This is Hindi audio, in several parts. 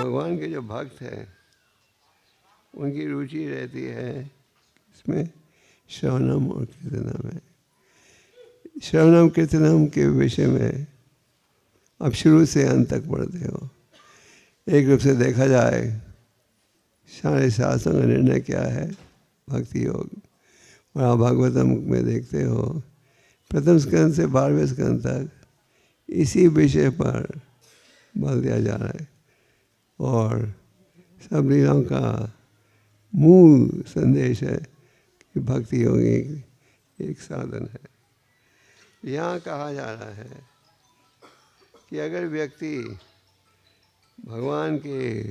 भगवान के जो भक्त हैं उनकी रुचि रहती है इसमें श्रवणम और कीर्तनम है। श्रवणम कीर्तनम के विषय में आप शुरू से अंत तक पढ़ते हो। एक रूप से देखा जाए सारे शास्त्रों का निर्णय क्या है, भक्ति योग। और आप भागवतम में देखते हो प्रथम स्कंद से 12वें स्कंद तक इसी विषय पर बल दिया जा रहा है। और सब लीलाओं का मूल संदेश है कि भक्ति योग एक साधन है। यहाँ कहा जा रहा है कि अगर व्यक्ति भगवान के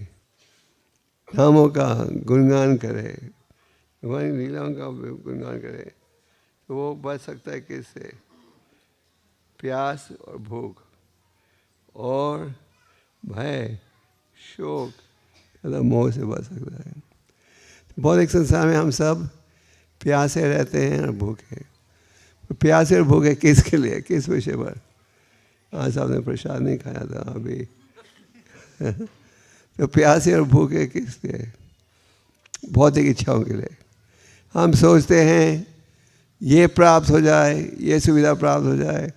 नामों का गुणगान करे, भगवान की लीलाओं का गुणगान करे, तो वो बच सकता है किससे? प्यास और भूख और भय, शोक तथा मोह से बच सकता है। तो भौतिक संसार में हम सब प्यासे रहते हैं और भूखे। तो प्यासे और भूखे किसके लिए, किस विषय पर? आज आपने प्रसाद नहीं खाया था अभी। तो प्यासे और भूखे किस लिए? भौतिक इच्छाओं के लिए। हम सोचते हैं ये प्राप्त हो जाए, ये सुविधा प्राप्त हो जाए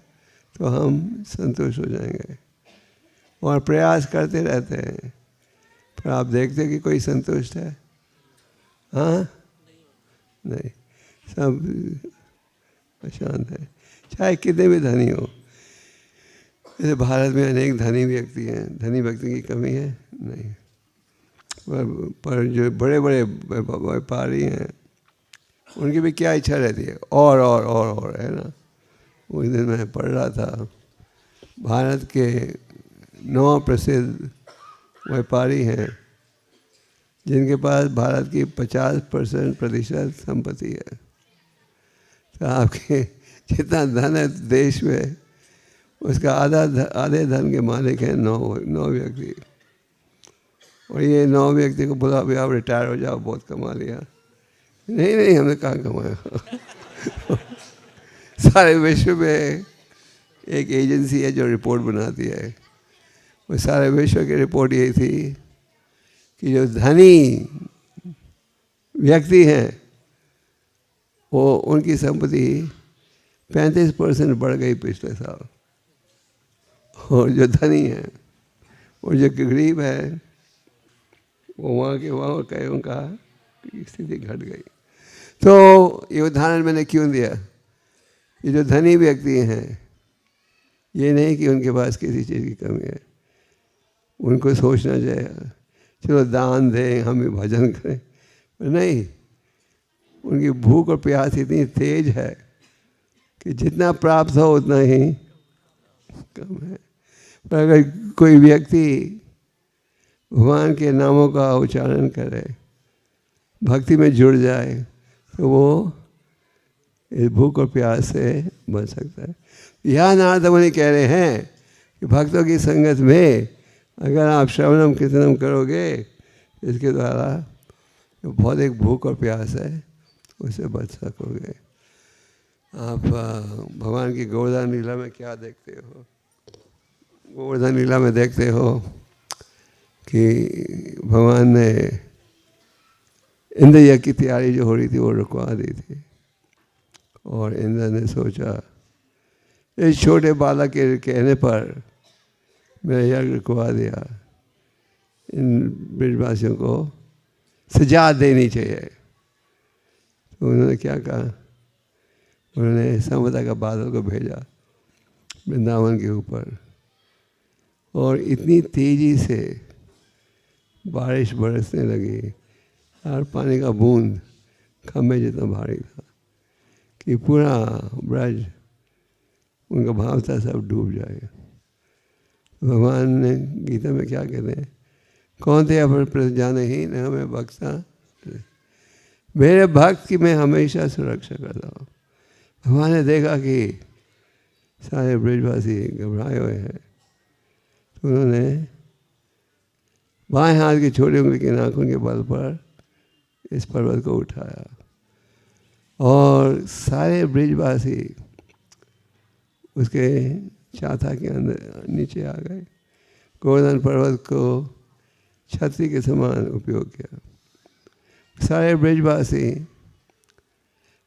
तो हम संतुष्ट हो जाएंगे और प्रयास करते रहते हैं। पर आप देखते कि कोई संतुष्ट है? हाँ, नहीं, सब अशांत है, चाहे कितने भी धनी हो। जैसे भारत में अनेक धनी व्यक्ति हैं, धनी व्यक्ति की कमी है नहीं, पर जो बड़े बड़े व्यापारी हैं उनकी भी क्या इच्छा रहती है? और है ना। उस दिन मैं पढ़ रहा था भारत के 9 प्रसिद्ध व्यापारी हैं जिनके पास भारत की 50% संपत्ति है। तो आपके जितना धन है देश में उसका आधे धन के मालिक हैं 9 व्यक्ति। और ये 9 व्यक्ति को बोला अभी आप रिटायर हो जाओ, बहुत कमा लिया। नहीं, हमने कहाँ कमाया। सारे विश्व में एक एजेंसी है जो रिपोर्ट बनाती है। वो सारे विश्व की रिपोर्ट यही थी कि जो धनी व्यक्ति हैं वो उनकी संपत्ति 35% बढ़ गई पिछले साल। और जो धनी है और जो गरीब है वो वहाँ के उनका स्थिति घट गई। तो ये उदाहरण मैंने क्यों दिया? ये जो धनी व्यक्ति हैं ये नहीं कि उनके पास किसी चीज़ की कमी है। उनको सोचना चाहिए चलो दान दें, हम भी भजन करें, नहीं। उनकी भूख और प्यास इतनी तेज है कि जितना प्राप्त हो उतना ही कम है। पर अगर कोई व्यक्ति भगवान के नामों का उच्चारण करे, भक्ति में जुड़ जाए, तो वो इस भूख और प्यास से बच सकता है। यह नारद मुनि कह रहे हैं कि भक्तों की संगत में अगर आप श्रवणम कीर्तनम करोगे इसके द्वारा जो बहुत एक भूख और प्यास है उससे बच सकोगे। आप भगवान की गोवर्धन लीला में क्या देखते हो? गोवर्धन लीला में देखते हो कि भगवान ने इंद्र यज्ञ की तैयारी जो हो रही थी वो रुकवा दी थी। और इंद्र ने सोचा इस छोटे बालक के कहने पर मैं यज्ञ रुकवा दिया, इन ब्रजवासियों को सजा देनी चाहिए। तो उन्होंने क्या कहा? उन्होंने समता का बादल को भेजा वृंदावन के ऊपर और इतनी तेजी से बारिश बरसने लगी और पानी का बूंद खम्भे जितना भारी था कि पूरा ब्रज उनका भाव था सब डूब जाएगा। भगवान ने गीता में क्या कहते हैं? कौन थे अपन प्रजाने ही न हमें बख्शा, मेरे भक्त की मैं हमेशा सुरक्षा करता हूँ। भगवान ने देखा कि सारे ब्रजवासी घबराए हुए हैं तो उन्होंने बाएं हाथ की छोटी उंगली के नाखून के बल पर इस पर्वत को उठाया और सारे ब्रजवासी उसके छाता के अंदर नीचे आ गए। गोवर्धन पर्वत को छतरी के समान उपयोग किया। सारे ब्रजवासी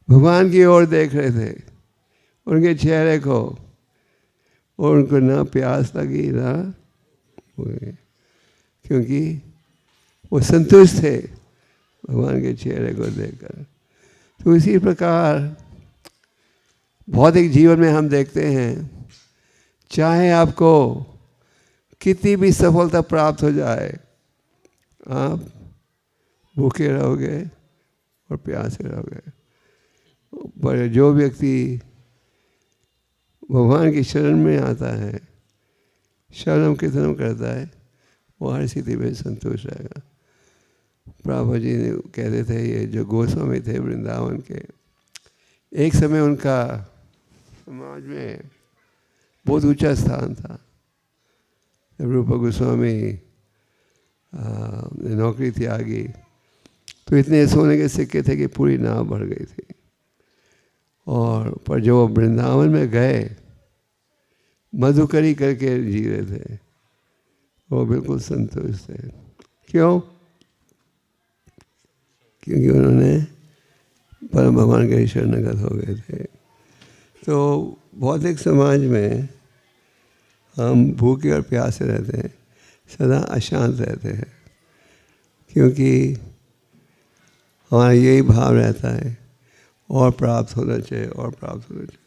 भगवान की ओर देख रहे थे, उनके चेहरे को, और उनको ना प्यास लगी ना, क्योंकि वो संतुष्ट थे भगवान के चेहरे को देखकर। तो इसी प्रकार भौतिक जीवन में हम देखते हैं, चाहे आपको कितनी भी सफलता प्राप्त हो जाए, आप भूखे रहोगे और प्यासे रहोगे। पर जो व्यक्ति भगवान की शरण में आता है, शरण कीर्तन करता है, वो हर स्थिति में संतुष्ट रहेगा। प्रभु जी ने कहते थे, ये जो गोस्वामी थे वृंदावन के, एक समय उनका समाज में बहुत ऊंचा स्थान था। जब रूप गोस्वामी नौकरी त्यागी तो इतने सोने के सिक्के थे कि पूरी नाव भर गई थी। और पर जो वृंदावन में गए, मधुकरी करके जी रहे थे, वो बिल्कुल संतुष्ट थे। क्यों? क्योंकि उन्होंने परम भगवान के शरणागत हो गए थे। तो भौतिक समाज में हम भूखे और प्यासे रहते हैं, सदा अशांत रहते हैं, क्योंकि हमारा यही भाव रहता है, और प्राप्त होना चाहिए, और प्राप्त होना चाहिए।